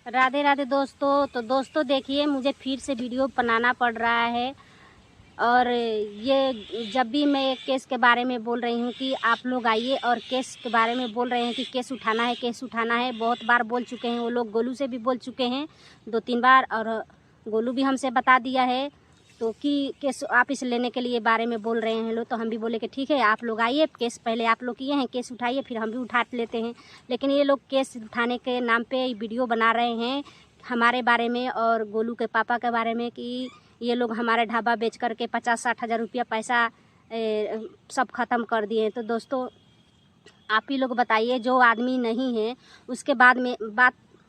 राधे राधे दोस्तों। तो दोस्तों देखिए, मुझे फिर से वीडियो बनाना पड़ रहा है। और ये जब भी मैं केस के बारे में बोल रही हूँ कि आप लोग आइए, और केस के बारे में बोल रहे हैं कि केस उठाना है, केस उठाना है। बहुत बार बोल चुके हैं वो लोग, गोलू से भी बोल चुके हैं 2-3 बार, और गोलू भी हमसे बता दिया है तो कि केस आप इस लेने के लिए बारे में बोल रहे हैं लोग। तो हम भी बोले कि ठीक है, आप लोग आइए, केस पहले आप लोग किए हैं, केस उठाइए, फिर हम भी उठा लेते हैं। लेकिन ये लोग केस उठाने के नाम पे वीडियो बना रहे हैं हमारे बारे में और गोलू के पापा के बारे में कि ये लोग हमारे ढाबा बेच करके 50-60 हज़ार रुपया पैसा सब ख़त्म कर दिए। तो दोस्तों आप ही लोग बताइए, जो आदमी नहीं है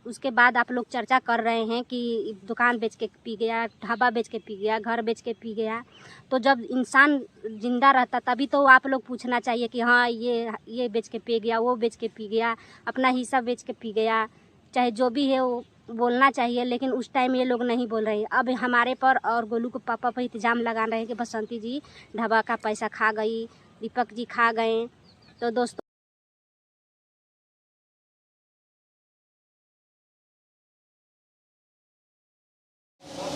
उसके बाद आप लोग चर्चा कर रहे हैं कि दुकान बेच के पी गया, ढाबा बेच के पी गया, घर बेच के पी गया। तो जब इंसान जिंदा रहता तभी तो आप लोग पूछना चाहिए कि हाँ ये बेच के पी गया, वो बेच के पी गया, अपना हिस्सा बेच के पी गया, चाहे जो भी है वो बोलना चाहिए। लेकिन उस टाइम ये लोग नहीं बोल रहे हैं। अब हमारे पर और गोलू के पापा पर इल्ज़ाम लगा रहे हैं कि बसंती जी ढाबा का पैसा खा गई, दीपक जी खा गए। तो दोस्तों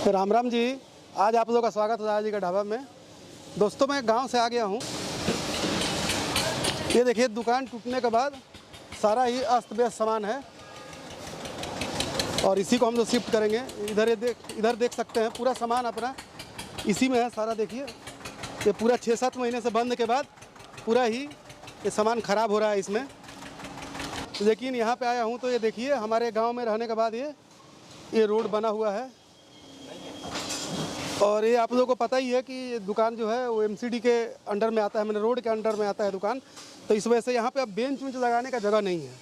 राम राम जी, आज आप लोगों का स्वागत है राजा जी का ढाबा में। दोस्तों मैं गांव से आ गया हूं। ये देखिए, दुकान टूटने के बाद सारा ही अस्त व्यस्त सामान है और इसी को हम लोग शिफ्ट करेंगे। इधर देख सकते हैं, पूरा सामान अपना इसी में है सारा। देखिए, ये पूरा 6-7 महीने से बंद के बाद पूरा ही ये सामान ख़राब हो रहा है इसमें। लेकिन यहाँ पे आया हूँ तो ये देखिए, हमारे गांव में रहने के बाद ये रोड बना हुआ है। और ये आप लोगों को पता ही है कि दुकान जो है वो एमसीडी के अंडर में आता है, मैंने रोड के अंडर में आता है दुकान। तो इस वजह से यहाँ पे अब बेंच वेंच लगाने का जगह नहीं है।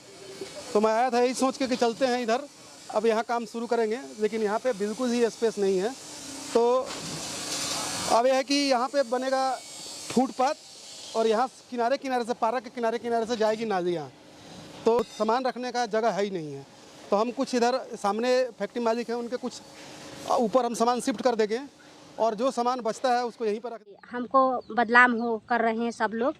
तो मैं आया था यही सोच के कि चलते हैं इधर, अब यहाँ काम शुरू करेंगे। लेकिन यहाँ पे बिल्कुल ही स्पेस नहीं है। तो अब यह है कि यहाँ पे बनेगा फुटपाथ और यहाँ किनारे किनारे से, पार्क के किनारे किनारे से जाएगी नाली। यहाँ तो सामान रखने का जगह है ही नहीं है। तो हम कुछ इधर सामने फैक्ट्री मालिक हैं, उनके कुछ ऊपर हम सामान शिफ्ट कर देंगे और जो सामान बचता है उसको यहीं पर रख। हमको बदनाम हो कर रहे हैं सब लोग,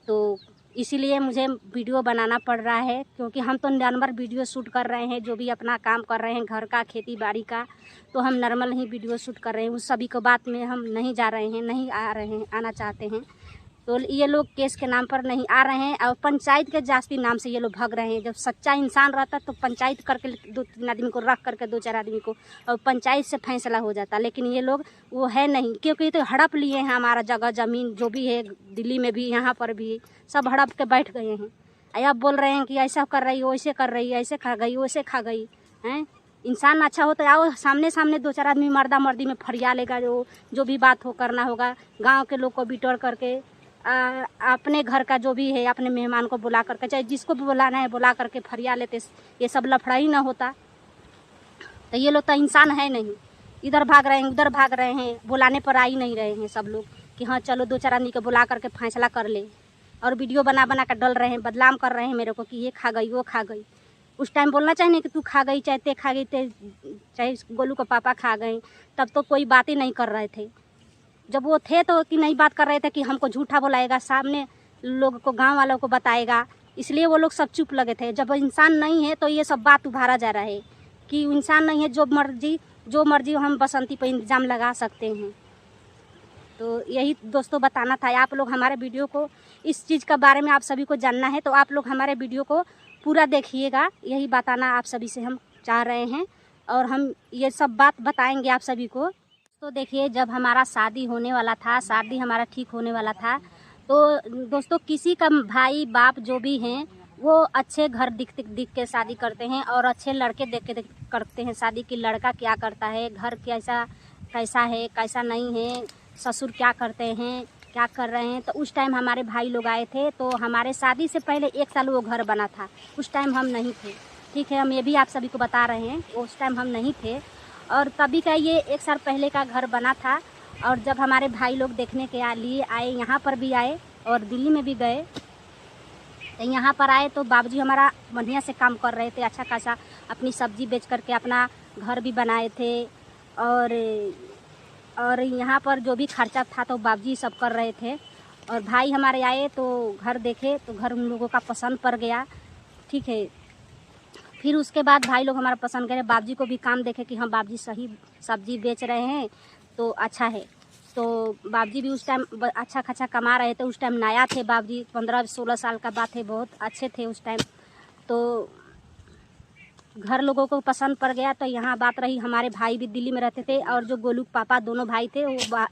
तो इसीलिए मुझे वीडियो बनाना पड़ रहा है। क्योंकि हम तो नॉर्मल वीडियो शूट कर रहे हैं, जो भी अपना काम कर रहे हैं घर का, खेती बाड़ी का, तो हम नॉर्मल ही वीडियो शूट कर रहे हैं। उस सभी को बात में हम नहीं जा रहे हैं, नहीं आ रहे हैं, आना चाहते हैं। तो ये लोग केस के नाम पर नहीं आ रहे हैं और पंचायत के जास्ती नाम से ये लोग भाग रहे हैं। जब सच्चा इंसान रहता तो पंचायत करके 2-3 आदमी को रख करके, 2-4 आदमी को, और पंचायत से फैसला हो जाता। लेकिन ये लोग वो है नहीं, क्योंकि तो हड़प लिए हैं हमारा जगह ज़मीन, जो भी है दिल्ली में भी, यहाँ पर भी सब हड़प के बैठ गए हैं। अब बोल रहे हैं कि ऐसा कर रही हो, वैसे कर रही है, ऐसे खा गई, वैसे खा गई हैं। इंसान अच्छा हो तो आओ सामने 2-4 आदमी मर्दा मर्दी में फरिया लेगा, जो भी बात हो करना होगा। गाँव के लोग को बिटोर करके अपने घर का जो भी है, अपने मेहमान को बुला करके, चाहे जिसको भी बुलाना है बुला करके फरिया लेते, ये सब लफड़ा ही ना होता। तो ये लोग तो इंसान है नहीं, इधर भाग रहे हैं, उधर भाग रहे हैं, बुलाने पर आ ही नहीं रहे हैं सब लोग कि हाँ चलो 2-4 आदमी को बुला करके फैसला कर ले। और वीडियो बना बना कर डल रहे हैं, बदनाम कर रहे हैं मेरे को कि ये खा गई, वो खा गई। उस टाइम बोलना चाहिए कि तू खा गई, चाहे ते खा गई, चाहे गोलू का पापा खा गए, तब तो कोई बात ही नहीं कर रहे थे। जब वो थे तो कि नहीं बात कर रहे थे कि हमको झूठा बुलाएगा, सामने लोग को, गांव वालों को बताएगा, इसलिए वो लोग सब चुप लगे थे। जब इंसान नहीं है तो ये सब बात उभारा जा रहा है कि इंसान नहीं है, जो मर्जी हम बसंती पर इल्ज़ाम लगा सकते हैं। तो यही दोस्तों बताना था। आप लोग हमारे वीडियो को, इस चीज़ के बारे में आप सभी को जानना है तो आप लोग हमारे वीडियो को पूरा देखिएगा। यही बताना आप सभी से हम चाह रहे हैं और हम ये सब बात बताएंगे आप सभी को। तो देखिए, जब हमारा शादी होने वाला था, शादी हमारा ठीक होने वाला था, तो दोस्तों किसी का भाई बाप जो भी हैं वो अच्छे घर दिख के शादी करते हैं और अच्छे लड़के देख के करते हैं शादी। कि लड़का क्या करता है, घर कैसा है, कैसा नहीं है, ससुर क्या करते हैं, क्या कर रहे हैं। तो उस टाइम हमारे भाई लोग आए थे, तो हमारे शादी से पहले 1 साल वो घर बना था। उस टाइम हम नहीं थे, ठीक है, हम ये भी आप सभी को बता रहे हैं, उस टाइम हम नहीं थे। और तभी का ये 1 साल पहले का घर बना था। और जब हमारे भाई लोग देखने के लिए आए, यहाँ पर भी आए और दिल्ली में भी गए, तो यहाँ पर आए तो बाबूजी हमारा बढ़िया से काम कर रहे थे, अच्छा खासा अपनी सब्जी बेच करके अपना घर भी बनाए थे। और यहाँ पर जो भी खर्चा था तो बाबूजी सब कर रहे थे। और भाई हमारे आए तो घर देखे तो घर उन लोगों का पसंद पड़ गया, ठीक है। फिर उसके बाद भाई लोग हमारा पसंद करे, बाबूजी को भी काम देखे कि हाँ बाबूजी सही सब्जी बेच रहे हैं तो अच्छा है। तो बाबूजी भी उस टाइम अच्छा खासा कमा रहे थे। उस टाइम नया थे बाबूजी, 15-16 साल का बात है, बहुत अच्छे थे उस टाइम। तो घर लोगों को पसंद पड़ गया। तो यहाँ बात रही, हमारे भाई भी दिल्ली में रहते थे और जो गोलू पापा दोनों भाई थे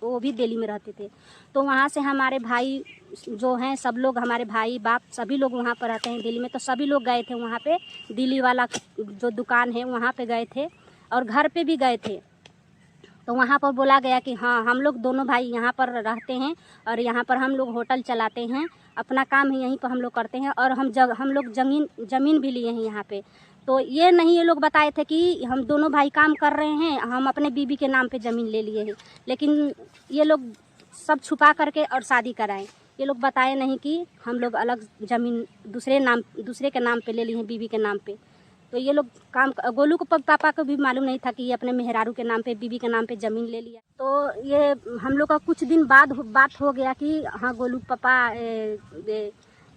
वो भी दिल्ली में रहते थे। तो वहाँ से हमारे भाई जो हैं सब लोग, हमारे भाई बाप सभी लोग वहाँ पर रहते हैं दिल्ली में। तो सभी लोग गए थे वहाँ पे, दिल्ली वाला जो दुकान है वहाँ पे गए थे और घर पे भी गए थे। तो वहाँ पर बोला गया कि हाँ हम लोग दोनों भाई यहाँ पर रहते हैं और यहाँ पर हम लोग होटल चलाते हैं, अपना काम ही यहीं पर हम लोग करते हैं और हम लोग ज़मीन भी लिए हैं यहाँ पे। तो ये नहीं ये लोग बताए थे कि हम दोनों भाई काम कर रहे हैं, हम अपने बीबी के नाम पे ज़मीन ले लिए हैं, लेकिन ये लोग सब छुपा करके और शादी कराएं। ये लोग बताए नहीं कि हम लोग अलग ज़मीन दूसरे के नाम पे ले लिए हैं, बीबी के नाम पे। तो ये लोग काम, गोलू को पापा को भी मालूम नहीं था कि ये अपने मेहरारू के नाम पे, बीबी के नाम पे ज़मीन ले लिया। तो ये हम लोग का कुछ दिन बाद बात हो गया कि हाँ गोलू पापा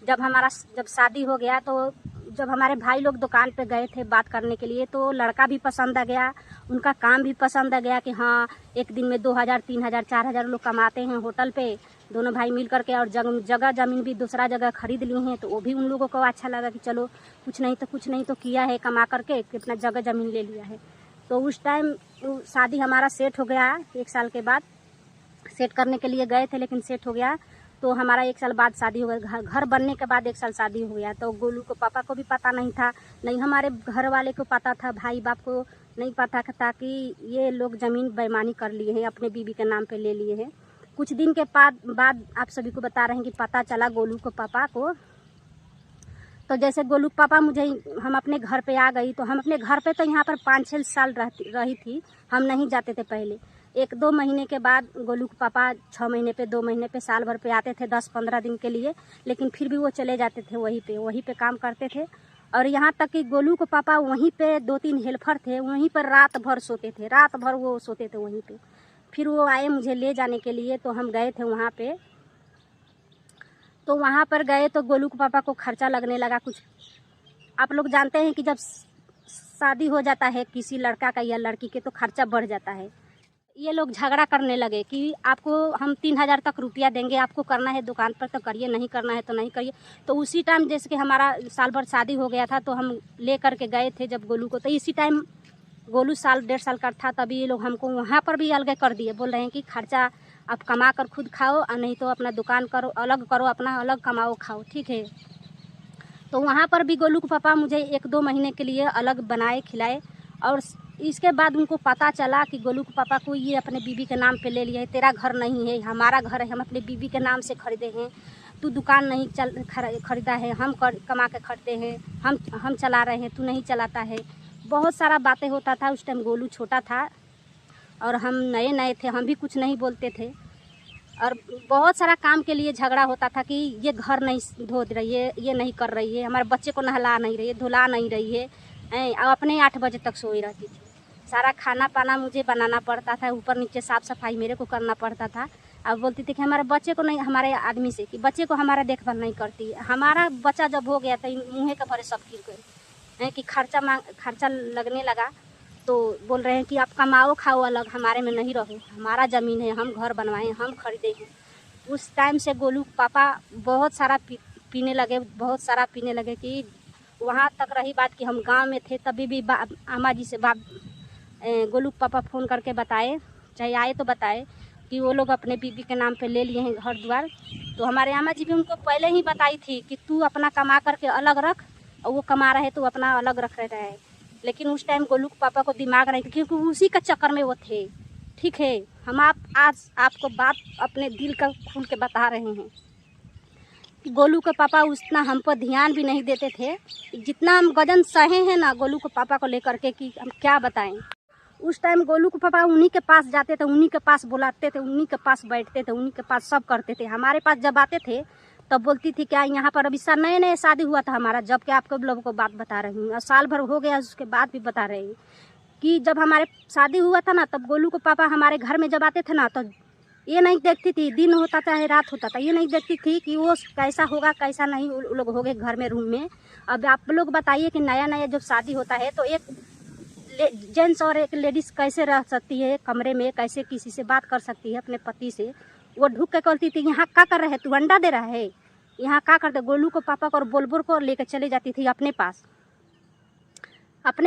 जब शादी हो गया, तो जब हमारे भाई लोग दुकान पे गए थे बात करने के लिए, तो लड़का भी पसंद आ गया, उनका काम भी पसंद आ गया कि हाँ एक दिन में 2000, 3000, 4000 लोग कमाते हैं होटल पे दोनों भाई मिल करके, और जगह ज़मीन भी दूसरा जगह खरीद ली हैं। तो वो भी उन लोगों को अच्छा लगा कि चलो कुछ नहीं तो किया है, कमा करके कितना जगह ज़मीन ले लिया है। तो उस टाइम शादी हमारा सेट हो गया। 1 साल के बाद सेट करने के लिए गए थे, लेकिन सेट हो गया। तो हमारा 1 साल बाद शादी हो गया, घर बनने के बाद 1 साल शादी हो गया। तो गोलू को पापा को भी पता नहीं था, नहीं हमारे घर वाले को पता था, भाई बाप को नहीं पता था कि ये लोग ज़मीन बेईमानी कर लिए हैं, अपने बीबी के नाम पे ले लिए हैं। कुछ दिन के बाद आप सभी को बता रहे हैं कि पता चला गोलू को पापा को। तो जैसे गोलू पापा हम अपने घर पे आ गई, तो हम अपने घर पे तो यहाँ पर 5-6 साल रही थी, हम नहीं जाते थे पहले। 1-2 महीने के बाद गोलू के पापा 6 महीने पे, 2 महीने पे, साल भर पे आते थे, 10-15 दिन के लिए, लेकिन फिर भी वो चले जाते थे वहीं पे काम करते थे। और यहाँ तक कि गोलू के पापा वहीं पे 2-3 हेल्पर थे, वहीं पर रात भर सोते थे, रात भर वो सोते थे वहीं पे। फिर वो आए मुझे ले जाने के लिए, तो हम गए थे वहाँ पे। तो वहाँ पर गए तो गोलू के पापा को खर्चा लगने लगा कुछ। आप लोग जानते हैं कि जब शादी हो जाता है किसी लड़का का या लड़की के, तो खर्चा बढ़ जाता है। ये लोग झगड़ा करने लगे कि आपको हम 3000 तक रुपया देंगे, आपको करना है दुकान पर तो करिए, नहीं करना है तो नहीं करिए। तो उसी टाइम जैसे कि हमारा साल भर शादी हो गया था, तो हम ले करके गए थे जब गोलू को, तो इसी टाइम गोलू 1.5 साल का था, तभी ये लोग हमको वहाँ पर भी अलग कर दिए। बोल रहे हैं कि खर्चा आप कमा कर खुद खाओ, और नहीं तो अपना दुकान करो, अलग करो, अपना अलग कमाओ खाओ, ठीक है। तो वहाँ पर भी गोलू के पापा मुझे 1-2 महीने के लिए अलग बनाए खिलाए। और इसके बाद उनको पता चला कि गोलू के पापा को ये अपने बीबी के नाम पे ले लिया है, तेरा घर नहीं है, हमारा घर है, हम अपने बीबी के नाम से खरीदे हैं, तू दुकान नहीं खरीदा है, हम कमा के खरीदे हैं, हम चला रहे हैं, तू नहीं चलाता है। बहुत सारा बातें होता था। उस टाइम गोलू छोटा था और हम नए थे, हम भी कुछ नहीं बोलते थे। और बहुत सारा काम के लिए झगड़ा होता था कि ये घर नहीं धो रही है, ये नहीं कर रही है, हमारे बच्चे को नहला नहीं रही है, धुला नहीं रही है, और अपने 8 बजे तक सोई रहती थी। सारा खाना पाना मुझे बनाना पड़ता था, ऊपर नीचे साफ़ सफाई मेरे को करना पड़ता था। अब बोलती थी कि हमारे बच्चे को नहीं, हमारे आदमी से कि बच्चे को हमारा देखभाल नहीं करती। हमारा बच्चा जब हो गया तो मुँह के भरे सब गिर गए कि खर्चा लगने लगा। तो बोल रहे हैं कि आप कमाओ खाओ अलग, हमारे में नहीं रहो, हमारा ज़मीन है, हम घर बनवाए, हम खरीदे हैं। उस टाइम से गोलू पापा बहुत सारा पीने लगे कि वहाँ तक रही बात कि हम गांव में थे, तभी भी अम्मा जी से गोलू पापा फ़ोन करके बताए, चाहे आए तो बताए कि वो लोग अपने बीबी के नाम पे ले लिए हैं घर द्वार। तो हमारे अम्मा जी भी उनको पहले ही बताई थी कि तू अपना कमा करके अलग रख, और वो कमा रहे तो अपना अलग रख रहे हैं। लेकिन उस टाइम गोलू के पापा को दिमाग नहीं था, क्योंकि उसी का चक्कर में वो थे, ठीक है। हम आज आपको बात अपने दिल का खुल के बता रहे हैं कि गोलू के पापा उतना हम पर ध्यान भी नहीं देते थे, जितना हम गजन सहे हैं ना गोलू के पापा को लेकर के कि हम क्या बताएं। उस टाइम गोलू के पापा उन्हीं के पास जाते थे, उन्हीं के पास बुलाते थे, उन्हीं के पास बैठते थे, उन्हीं के पास सब करते थे। हमारे पास जब आते थे तब बोलती थी क्या यहाँ पर अभी नए शादी हुआ था हमारा, जब कि आपको लोगों को बात बता रही हूँ, और साल भर हो गया उसके बाद भी बता रही कि जब हमारे शादी हुआ था ना, तब गोलू के पापा हमारे घर में जब आते थे ना, तो ये नहीं देखती थी, दिन होता चाहे रात होता था, ये नहीं देखती थी कि वो कैसा होगा कैसा नहीं वो लोग हो गए घर में रूम में। अब आप लोग बताइए कि नया नया जब शादी होता है तो एक जेंट्स और एक लेडीज़ कैसे रह सकती है कमरे में, कैसे किसी से बात कर सकती है अपने पति से। वो ढुक के कहती थी यहाँ क्या कर रहे है, तू अंडा दे रहा है, यहाँ क्या करते। गोलू को पापा को और बोल को लेकर चले जाती थी अपने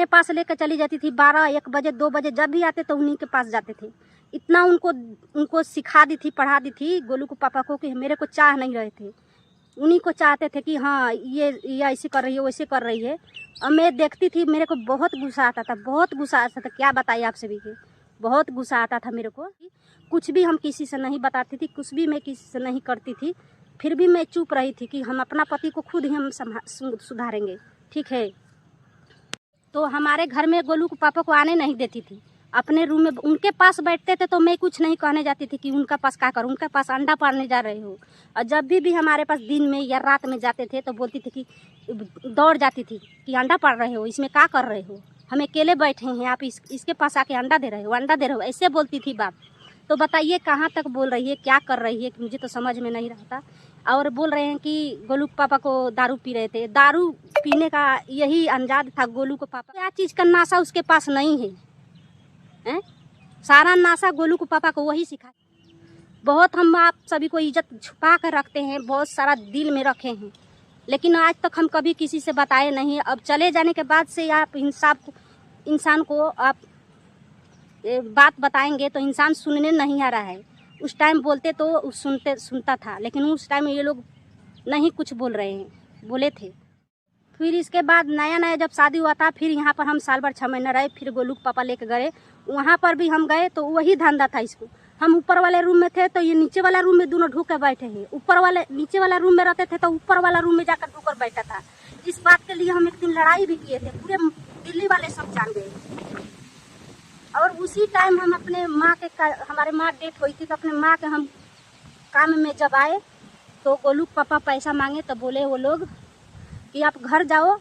पास लेकर चली जाती थी। 12-1 बजे 2 बजे जब भी आते तो उन्हीं के पास जाते थे। इतना उनको सिखा दी थी, पढ़ा दी थी गोलू को पापा को कि मेरे को चाह नहीं रहे थे, उन्हीं को चाहते थे कि हाँ ये ऐसे कर रही है वैसे कर रही है। और मैं देखती थी, मेरे को बहुत गुस्सा आता था, बहुत गुस्सा आता था, क्या बताइए आप सभी के, बहुत गुस्सा आता था मेरे को। कुछ भी हम किसी से नहीं बताती थी, कुछ भी मैं किसी से नहीं करती थी, फिर भी मैं चुप रही थी कि हम अपना पति को खुद ही हम सुधारेंगे, ठीक है। तो हमारे घर में गोलू को पापा को आने नहीं देती थी, अपने रूम में उनके पास बैठते थे तो मैं कुछ नहीं कहने जाती थी कि उनका पास क्या करूँ, उनके पास अंडा पालने जा रहे हो। और जब भी हमारे पास दिन में या रात में जाते थे तो बोलती थी कि दौड़ जाती थी कि अंडा पाल रहे हो, इसमें क्या कर रहे हो, हम अकेले बैठे हैं, आप इसके पास आके अंडा दे रहे हो, ऐसे बोलती थी बाप। तो बताइए कहाँ तक बोल रही है, क्या कर रही है, मुझे तो समझ में नहीं रहता। और बोल रहे हैं कि गोलू पापा को दारू पी रहे थे, दारू पीने का यही अंजाद था गोलू को पापा। क्या चीज़ का नाशा उसके पास नहीं है, सारा नाशा गोलू को पापा को वही सिखा। बहुत हम आप सभी को इज्जत छुपा कर रखते हैं, बहुत सारा दिल में रखे हैं, लेकिन आज तक हम कभी किसी से बताए नहीं। अब चले जाने के बाद से आप इंसान को आप बात बताएंगे तो इंसान सुनने नहीं आ रहा है। उस टाइम बोलते तो सुनता था, लेकिन उस टाइम ये लोग नहीं कुछ बोल रहे हैं, बोले थे। फिर इसके बाद नया जब शादी हुआ था, फिर यहाँ पर हम साल भर 6 महीना रहे, फिर गोलू के पापा लेके गए, वहाँ पर भी हम गए तो वही धंधा था इसको। हम ऊपर वाले रूम में थे तो ये नीचे वाला रूम में दोनों ढुक के बैठे हैं, नीचे वाला रूम में रहते थे तो ऊपर वाला रूम में जाकर ढुक कर बैठा था। इस बात के लिए हम एक दिन लड़ाई भी किए थे, पूरे दिल्ली वाले सब जान गए। और उसी टाइम हम अपने माँ के हमारे माँ डेथ हुई थी तो अपने माँ के हम काम में जब आए तो गोलू पापा पैसा मांगे तो बोले वो लोग कि आप घर जाओ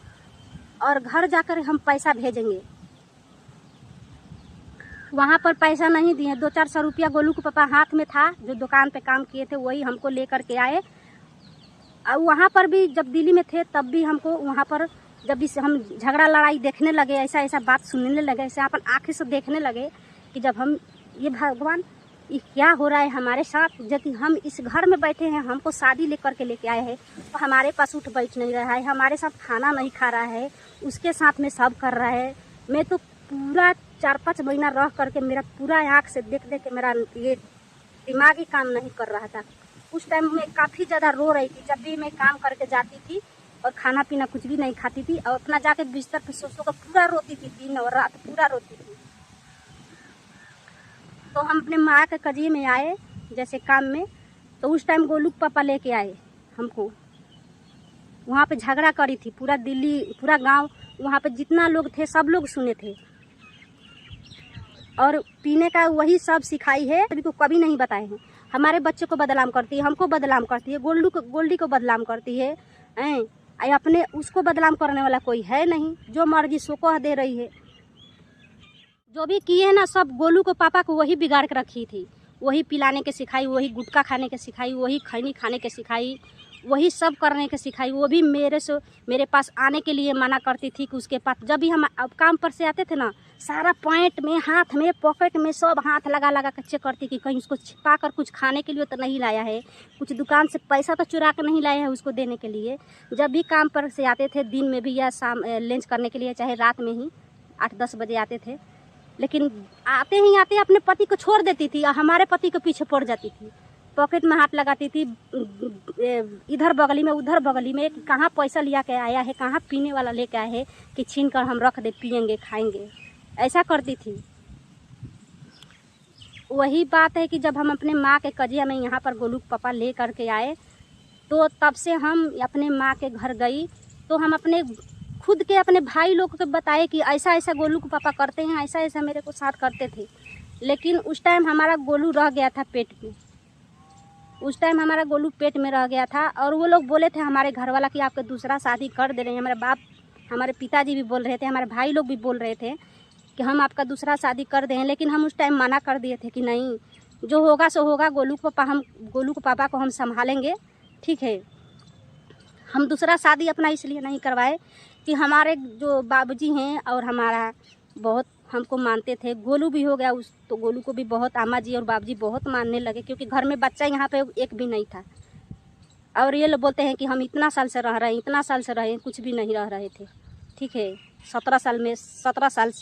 और घर जाकर हम पैसा भेजेंगे। वहाँ पर पैसा नहीं दिए, 200-400 रुपया गोलू के पापा हाथ में था, जो दुकान पे काम किए थे वही हमको लेकर के आए। और वहाँ पर भी जब दिल्ली में थे तब भी हमको वहाँ पर जब भी हम झगड़ा लड़ाई देखने लगे, ऐसा बात सुनने लगे, ऐसे अपन आँखें से देखने लगे कि जब हम ये भगवान ये क्या हो रहा है हमारे साथ, जब हम इस घर में बैठे हैं, हमको शादी लेकर के लेके आए हैं तो हमारे पास उठ बैठ नहीं रहा है, हमारे साथ खाना नहीं खा रहा है, उसके साथ में सब कर रहा है। मैं तो पूरा 4-5 महीना रह करके मेरा पूरा आँख से देख के मेरा ये दिमाग ही काम नहीं कर रहा था। उस टाइम मैं काफ़ी ज़्यादा रो रही थी, जब भी मैं काम करके जाती थी और खाना पीना कुछ भी नहीं खाती थी और अपना जाके बिस्तर पर सो कर पूरा रोती थी, दिन और रात पूरा रोती थी। तो हम अपने माँ के कजिए में आए जैसे काम में, तो उस टाइम गोलू पापा लेके आए हमको। वहाँ पे झगड़ा करी थी, पूरा दिल्ली पूरा गांव वहाँ पे जितना लोग थे सब लोग सुने थे। और पीने का वही सब सिखाई है, सभी को कभी नहीं बताए हैं। हमारे बच्चे को बदनाम करती है, हमको बदनाम करती है, गोल्डी को बदनाम करती है, अपने उसको बदनाम करने वाला कोई है नहीं, जो मर्जी सो को दे रही है। जो भी किए ना सब गोलू को पापा को वही बिगाड़ के रखी थी, वही पिलाने के सिखाई, वही गुटखा खाने के सिखाई, वही खैनी खाने के सिखाई, वही सब करने के सिखाई। वो भी मेरे पास आने के लिए मना करती थी कि उसके पास जब भी हम अब काम पर से आते थे ना, सारा पॉइंट में, हाथ में, पॉकेट में सब हाथ लगा के चेक करती कि कहीं उसको छिपा कर कुछ खाने के लिए तो नहीं लाया है, कुछ दुकान से पैसा तो चुरा कर नहीं लाया है उसको देने के लिए। जब भी काम पर से आते थे, दिन में भी या शाम लंच करने के लिए, चाहे रात में ही 8-10 बजे आते थे, लेकिन आते ही आते अपने पति को छोड़ देती थी और हमारे पति के पीछे पड़ जाती थी, पॉकेट में हाथ लगाती थी, इधर बगली में उधर बगली में, कहाँ पैसा लिया के आया है, कहाँ पीने वाला लेके आया है कि छीन कर हम रख दे, पियेंगे खाएंगे, ऐसा करती थी। वही बात है कि जब हम अपने माँ के कजिया में यहाँ पर गोलू पापा ले करके आए तो तब से हम अपने माँ के घर गई तो हम अपने खुद के अपने भाई लोग को बताए कि ऐसा ऐसा गोलू को पापा करते हैं, ऐसा ऐसा मेरे को साथ करते थे। लेकिन उस टाइम हमारा गोलू रह गया था पेट में, उस टाइम हमारा गोलू पेट में रह गया था। और वो लोग बोले थे हमारे घर वाला कि आपको दूसरा शादी कर दे रहे हैं, हमारे बाप हमारे पिताजी भी बोल रहे थे, हमारे भाई लोग भी बोल रहे थे कि हम आपका दूसरा शादी कर दें। लेकिन हम उस टाइम मना कर दिए थे कि नहीं, जो होगा सो होगा। गोलू के पापा को हम संभालेंगे, ठीक है। हम दूसरा शादी अपना इसलिए नहीं करवाए कि हमारे जो बाबूजी हैं और हमारा बहुत हमको मानते थे। गोलू भी हो गया तो गोलू को भी बहुत अम्मा जी और बाबूजी बहुत मानने लगे, क्योंकि घर में बच्चा यहाँ पे एक भी नहीं था। और ये लोग बोलते हैं कि हम इतना साल से रह रहे हैं, इतना साल से रहे हैं, कुछ भी नहीं रह रहे थे, ठीक है। 17 साल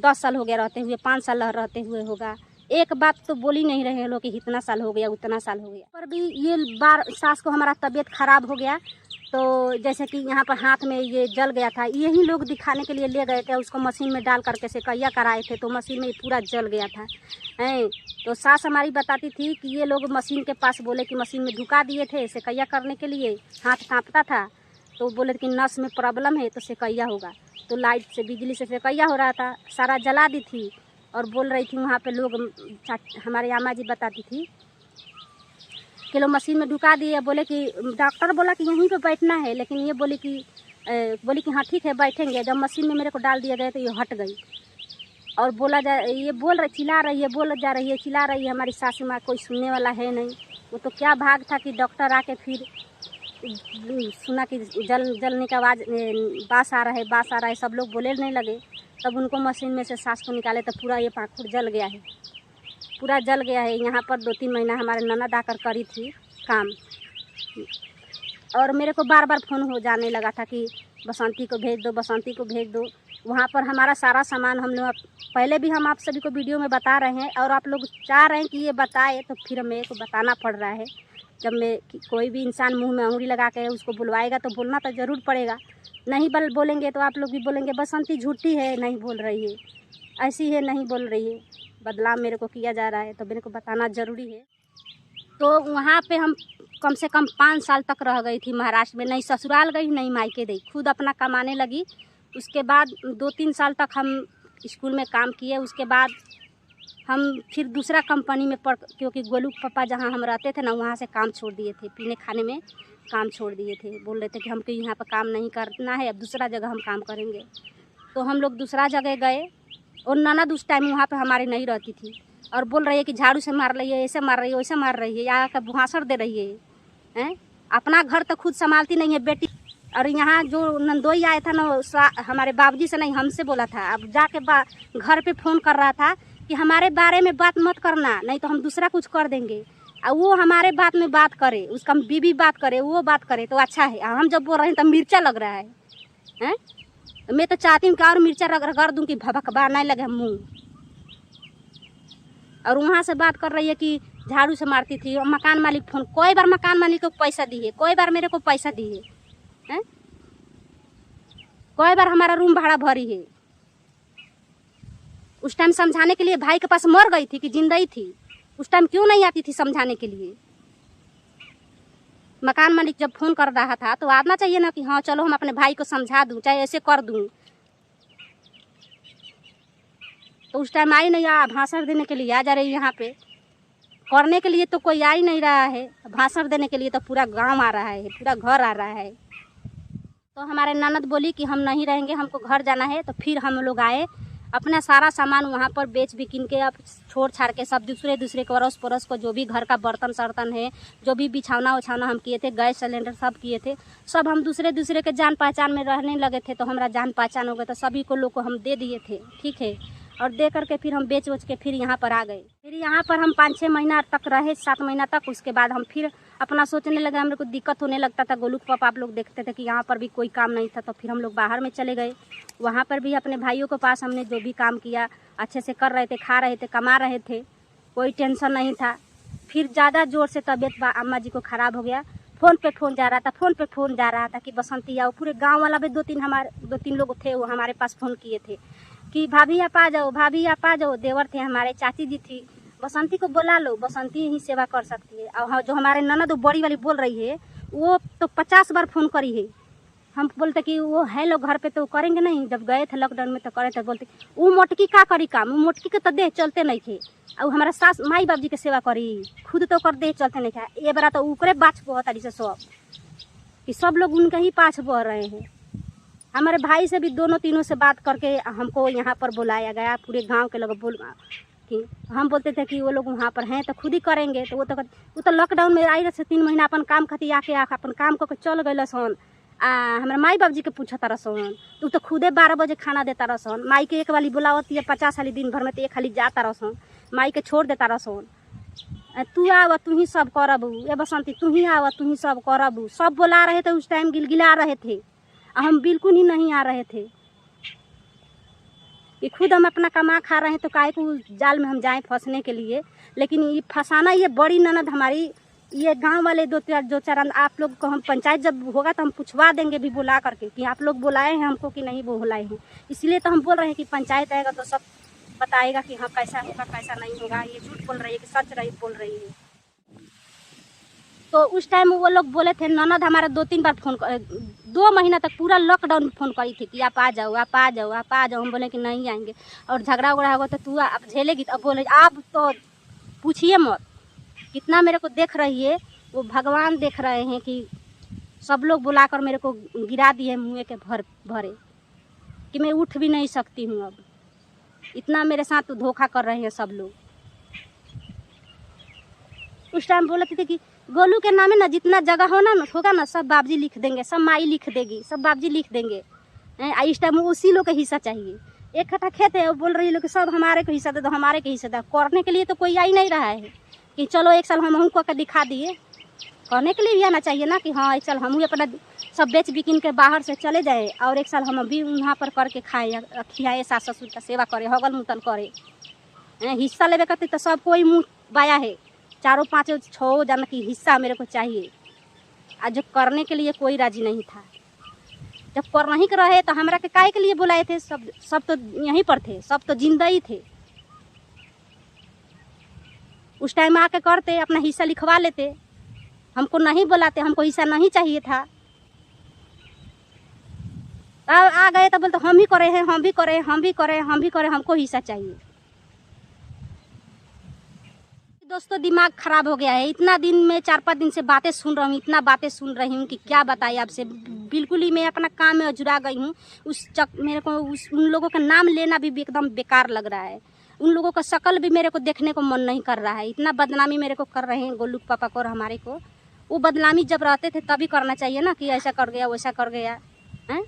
10 साल हो गया रहते हुए, 5 साल रहते हुए होगा। एक बात तो बोल ही नहीं रहे हैं लोग कि इतना साल हो गया, उतना साल हो गया। पर भी ये बार सास को हमारा तबीयत खराब हो गया, तो जैसे कि यहाँ पर हाथ में ये जल गया था, यही लोग दिखाने के लिए ले गए थे। उसको मशीन में डाल करके सेकैया कराए थे, तो मशीन में पूरा जल गया था हैं। तो सास हमारी बताती थी कि ये लोग मशीन के पास बोले कि मशीन में ढुका दिए थे सेकैया करने के लिए, हाथ काँपता था, तो बोले कि नस में प्रॉब्लम है तो सेकैया होगा। तो लाइट से, बिजली से सेकैया हो रहा था, सारा जला दी थी। और बोल रही थी वहाँ पे लोग, हमारे अम्मा जी बताती थी कि लोग मशीन में ढुका दिए। बोले कि डॉक्टर बोला कि यहीं पे बैठना है, लेकिन ये बोली कि हाँ ठीक है बैठेंगे। जब मशीन में मेरे को डाल दिया गया तो ये हट गई और ये बोल रही, चिल्ला रही है, बोल जा रही है, चिल्ला रही है। हमारी सासू माँ कोई सुनने वाला है नहीं। वो तो क्या भाग था कि डॉक्टर आके फिर सुना कि जलने का बास आ रहा है, सब लोग बोले नहीं लगे। तब उनको मशीन में से सास को निकाले तो पूरा ये पाखुर जल गया है, पूरा जल गया है। यहाँ पर 2-3 महीना हमारे ननद आकर करी थी काम, और मेरे को बार बार फ़ोन हो जाने लगा था कि बसंती को भेज दो, बसंती को भेज दो। वहाँ पर हमारा सारा सामान हम लोग पहले भी हम आप सभी को वीडियो में बता रहे हैं, और आप लोग चाह रहे हैं कि ये बताए, तो फिर मेरे को बताना पड़ रहा है। जब कोई भी इंसान मुंह में उंगली लगा के उसको बुलवाएगा तो बोलना तो ज़रूर पड़ेगा। नहीं बोलेंगे तो आप लोग भी बोलेंगे बसंती झूठी है, नहीं बोल रही है, ऐसी है, नहीं बोल रही है। बदलाव मेरे को किया जा रहा है तो मेरे को बताना ज़रूरी है। तो वहाँ पे हम कम से कम 5 साल तक रह गई थी महाराष्ट्र में। नहीं ससुराल गई, नहीं मायके गई, खुद अपना कमाने लगी। उसके बाद 2-3 साल तक हम स्कूल में काम किए। उसके बाद हम फिर दूसरा कंपनी में क्योंकि गोलू पापा जहाँ हम रहते थे ना, वहाँ से काम छोड़ दिए थे, पीने खाने में काम छोड़ दिए थे। बोल रहे थे कि हमको यहाँ पर काम नहीं करना है, अब दूसरा जगह हम काम करेंगे। तो हम लोग दूसरा जगह गए, और ननद उस टाइम वहाँ पे हमारी नहीं रहती थी, और बोल रही है कि झाड़ू से मार रही है, ऐसे मार रही है, वैसे मार रही है, या भाषण दे रही है। अपना घर तो खुद संभालती नहीं है बेटी। और यहाँ जो नंदोई आया था ना, हमारे बाबूजी से नहीं, हमसे बोला था। अब जाके घर पे फ़ोन कर रहा था कि हमारे बारे में बात मत करना, नहीं तो हम दूसरा कुछ कर देंगे। और वो हमारे बात में बात करे, उसका बीबी बात करे, वो बात करे तो अच्छा है। हम जब बोल रहे हैं तो मिर्चा लग रहा है। मैं तो चाहती हूँ कि और मिर्चा रगड़ दूँ कि भभकबा नहीं लगे मुँह। और वहाँ से बात कर रही है कि झाड़ू से मारती थी। और मकान मालिक फ़ोन, कई बार मकान मालिक को पैसा दी है, कई बार मेरे को पैसा दी है, कई बार हमारा रूम भाड़ा भरी है। उस टाइम समझाने के लिए भाई के पास मर गई थी कि जिंदा ही थी, उस टाइम क्यों नहीं आती थी समझाने के लिए। मकान मालिक जब फ़ोन कर रहा था तो आना चाहिए ना कि हाँ चलो हम अपने भाई को समझा दूँ, चाहे ऐसे कर दूँ। तो उस टाइम आई नहीं, भाषण देने के लिए आ जा रही यहाँ पे, करने के लिए तो कोई आ ही नहीं रहा है, भाषण देने के लिए तो पूरा गांव आ रहा है, पूरा घर आ रहा है। तो हमारे ननद बोली कि हम नहीं रहेंगे, हमको घर जाना है। तो फिर हम लोग आए, अपना सारा सामान वहाँ पर बेच बिकिन के, अब छोड़ छाड़ के सब दूसरे को अड़ोस पड़ोस को जो भी घर का बर्तन सर्तन है, जो भी बिछावना उछावना हम किए थे, गैस सिलेंडर सब किए थे, सब हम दूसरे के जान पहचान में रहने लगे थे। तो हमारा जान पहचान हो गया, तो सभी को लोग को हम दे दिए थे, ठीक है। और दे करके फिर हम बेच के फिर यहाँ पर आ गए। फिर यहाँ पर हम 5-6 महीना तक रहे, 7 महीना तक। उसके बाद हम फिर अपना सोचने लगे, मेरे को दिक्कत होने लगता था। गोलू के पापा आप लोग देखते थे कि यहाँ पर भी कोई काम नहीं था, तो फिर हम लोग बाहर में चले गए। वहाँ पर भी अपने भाइयों के पास हमने जो भी काम किया अच्छे से कर रहे थे, खा रहे थे, कमा रहे थे, कोई टेंशन नहीं था। फिर ज़्यादा जोर से तबीयत अम्मा जी को ख़राब हो गया। फ़ोन पे फ़ोन जा रहा था कि बसंती आओ। पूरे गाँव वाला भी 2-3 लोग थे, वो हमारे पास फ़ोन किए थे कि भाभी आप आ जाओ, भाभी आप आ जाओ। देवर थे हमारे, चाची जी थी, बसंती को बुला लो, बसंती ही सेवा कर सकती है। और जो हमारे ननद बड़ी वाली बोल रही है, वो तो 50 बार फ़ोन करी है। हम बोलते कि वो है लोग घर पे तो करेंगे नहीं, जब गए थे लॉकडाउन में तो करे थे। बोलते वो मोटकी का करी काम, वो मोटकी के तो देह चलते नहीं थे। और हमारा सास माई बाबू जी के सेवा करी, खुद तो कर देह चलते नहीं था। ये बार तो ऊपरे बाछ बहुत अड़ी से सब कि सब लोग उनके ही पाछ बह रहे हैं। हमारे भाई से भी 2-3 से बात करके हमको यहाँ पर बुलाया गया। पूरे गांव के लोग कि हम बोलते थे कि वो लोग वहाँ पर हैं तो खुद ही करेंगे, तो वो तो लॉकडाउन में आई रहे 3 महीना अपन काम खातिर आके अपन काम करके चल गए सन। हमारे माई बाबूजी के पूछता रसन तो तो खुदे 12 बजे खाना देता रसन। माई के एक वाली बुलावती है 50 वाली दिन भर में, तो एक खाली जाता रसन, माई के छोड़ देता रसन। तू आव तू ही सब करबू, ये बसंती तू ही आव तू ही सब करबू, सब बोला रहे थे उस टाइम, गिलगिला रहे थे। हम बिल्कुल ही नहीं आ रहे थे कि खुद हम अपना कमा खा रहे हैं तो काहे को जाल में हम जाएं फंसने के लिए। लेकिन ये फंसाना, ये बड़ी ननद हमारी, ये गांव वाले दो चार आप लोग को हम पंचायत जब होगा तो हम पूछवा देंगे भी बुला करके कि आप लोग बुलाए हैं हमको कि नहीं बुलाए हैं। इसलिए तो हम बोल रहे हैं कि पंचायत आएगा तो सब बताएगा कि हाँ कैसा होगा कैसा नहीं होगा, ये झूठ बोल रही है कि सच रही बोल रही है। तो उस टाइम वो लोग बोले थे, ननद हमारा 2-3 बार फोन 2 महीना तक पूरा लॉकडाउन में फ़ोन करी थी कि आप आ जाओ आप आ जाओ आप आ जाओ। हम बोले कि नहीं आएंगे, और झगड़ा उगड़ा होगा तो तू आप झेलेगी। अब बोले आप तो पूछिए मत, कितना मेरे को देख रही है, वो भगवान देख रहे हैं कि सब लोग बुलाकर मेरे को गिरा दिए मुँह के भरे कि मैं उठ भी नहीं सकती हूँ। अब इतना मेरे साथ धोखा कर रहे हैं सब लोग। उस टाइम बोलते थे कि गोलू के नाम है ना, जितना जगह होगा ना सब बाबजी लिख देंगे, सब माई लिख देगी, सब बाबजी लिख देंगे। इस टाइम उसी लोग का हिस्सा चाहिए। एक कट्ठा खेत है, वो बोल रही लोग कि सब हमारे को हिस्सा दे दो, हमारे को हिस्सा दे। करने के लिए तो कोई आ ही नहीं रहा है कि चलो एक साल हम को दिखा दिए। करने के लिए भी आना चाहिए ना कि हाँ एक साल हम अपना सब बेच बिकिन के बाहर से चले जाए, और एक साल हम भी वहाँ पर करके खाए, खियाए, सास ससुर का सेवा करे, हगल मुतन करे। हिस्सा लेवे करते तो सब कोई मुँह बाया है, 4-5-6 जन की हिस्सा मेरे को चाहिए। आज जो करने के लिए कोई राजी नहीं था। जब कर नहीं कर रहे तो हमरा के काहे के लिए बुलाए थे? सब तो यहीं पर थे, सब तो जिंदा ही थे। उस टाइम आके करते, अपना हिस्सा लिखवा लेते, हमको नहीं बुलाते, हमको हिस्सा नहीं चाहिए था। अब आ गए तो बोलते हम ही करे हैं, हम भी करे, हम भी करे, हम भी करे, हमको हिस्सा चाहिए। दोस्तों दिमाग खराब हो गया है। इतना दिन में 4-5 दिन से बातें सुन रहा हूँ, इतना बातें सुन रही हूँ कि क्या बताइए आपसे। बिल्कुल ही मैं अपना काम में अजुरा गई हूँ। मेरे को उन लोगों का नाम लेना भी एकदम बेकार लग रहा है। उन लोगों का शक्ल भी मेरे को देखने को मन नहीं कर रहा है। इतना बदनामी मेरे को कर रहे हैं गोलू पापा को और हमारे को। वो बदनामी जब रहते थे तभी करना चाहिए ना कि ऐसा कर गया वैसा कर गया है।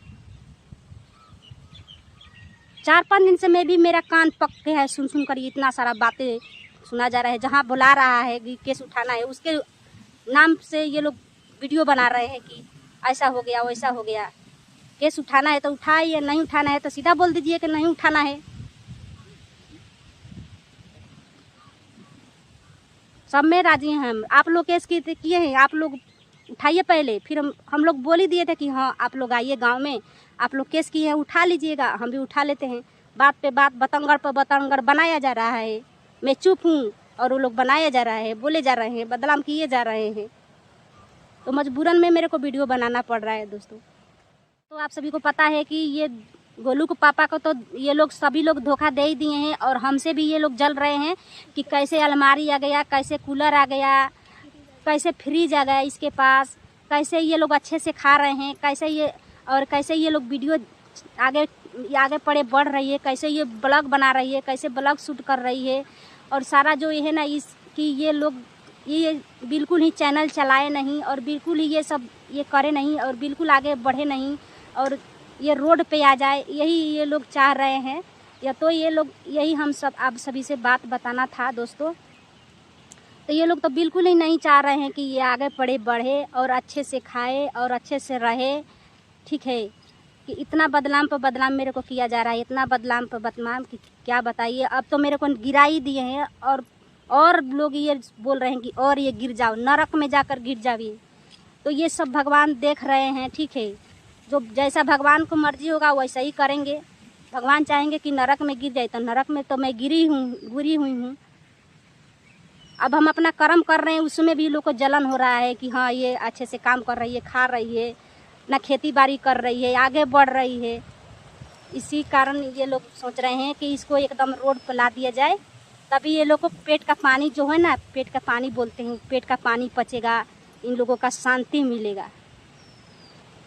4-5 दिन से मैं भी, मेरा कान पक गया है सुन कर इतना सारा बातें सुना जा रहा है। जहाँ बुला रहा है कि केस उठाना है, उसके नाम से ये लोग वीडियो बना रहे हैं कि ऐसा हो गया वैसा हो गया। केस उठाना है तो उठाइए, नहीं उठाना है तो सीधा बोल दीजिए कि नहीं उठाना है। सब में राजी हैं हम। आप लोग केस किए हैं, आप लोग उठाइए पहले, फिर हम लोग बोल ही दिए थे कि हाँ आप लोग आइए गांव में, आप लोग केस किए हैं उठा लीजिएगा, हम भी उठा लेते हैं। बात पे बात, बतंगड़ पर बतंगड़ बनाया जा रहा है। मैं चुप हूँ और वो लोग बनाया जा रहा है, बोले जा रहे हैं, बदनाम किए जा रहे हैं। तो मजबूरन में मेरे को वीडियो बनाना पड़ रहा है दोस्तों। तो आप सभी को पता है कि ये गोलू के पापा को तो ये लोग सभी लोग धोखा दे ही दिए हैं, और हमसे भी ये लोग जल रहे हैं कि कैसे अलमारी आ गया, कैसे कूलर आ गया, कैसे फ्रिज आ गया इसके पास, कैसे ये लोग अच्छे से खा रहे हैं, कैसे ये लोग वीडियो आगे पड़े बढ़ रही है, कैसे ये ब्लॉग बना रही है, कैसे ब्लॉग शूट कर रही है। और सारा जो ये है ना इसकी, ये लोग ये बिल्कुल ही चैनल चलाए नहीं, और बिल्कुल ही ये सब ये करे नहीं, और बिल्कुल आगे बढ़े नहीं, और ये रोड पे आ जाए, यही ये लोग चाह रहे हैं। या तो ये लोग, यही हम सब आप सभी से बात बताना था दोस्तों। तो ये लोग तो बिल्कुल ही नहीं चाह रहे हैं कि ये आगे बढ़े और अच्छे से खाए और अच्छे से रहे। ठीक है कि इतना बदनाम पर बदनाम मेरे को किया जा रहा है, इतना बदनाम पर बदनाम कि क्या बताइए। अब तो मेरे को गिरा ही दिए हैं, और लोग ये बोल रहे हैं कि और ये गिर जाओ, नरक में जाकर गिर जाइए। तो ये सब भगवान देख रहे हैं। ठीक है, जो जैसा भगवान को मर्जी होगा वैसा ही करेंगे। भगवान चाहेंगे कि नरक में गिर जाए तो नरक में तो मैं गिरी हुई हूँ। अब हम अपना कर्म कर रहे हैं, उसमें भी लोग को जलन हो रहा है कि हाँ ये अच्छे से काम कर रही है, खा रही है, अपना खेती बाड़ी कर रही है, आगे बढ़ रही है। इसी कारण ये लोग सोच रहे हैं कि इसको एकदम रोड पर ला दिया जाए, तभी ये लोग को पेट का पानी जो है ना, पेट का पानी बोलते हैं, पेट का पानी पचेगा, इन लोगों का शांति मिलेगा।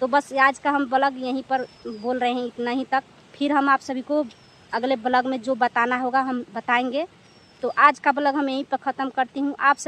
तो बस आज का हम ब्लॉग यहीं पर बोल रहे हैं, इतना ही तक। फिर हम आप सभी को अगले ब्लॉग में जो बताना होगा हम बताएंगे। तो आज का ब्लॉग हम यहीं पर ख़त्म करती हूँ। आप सब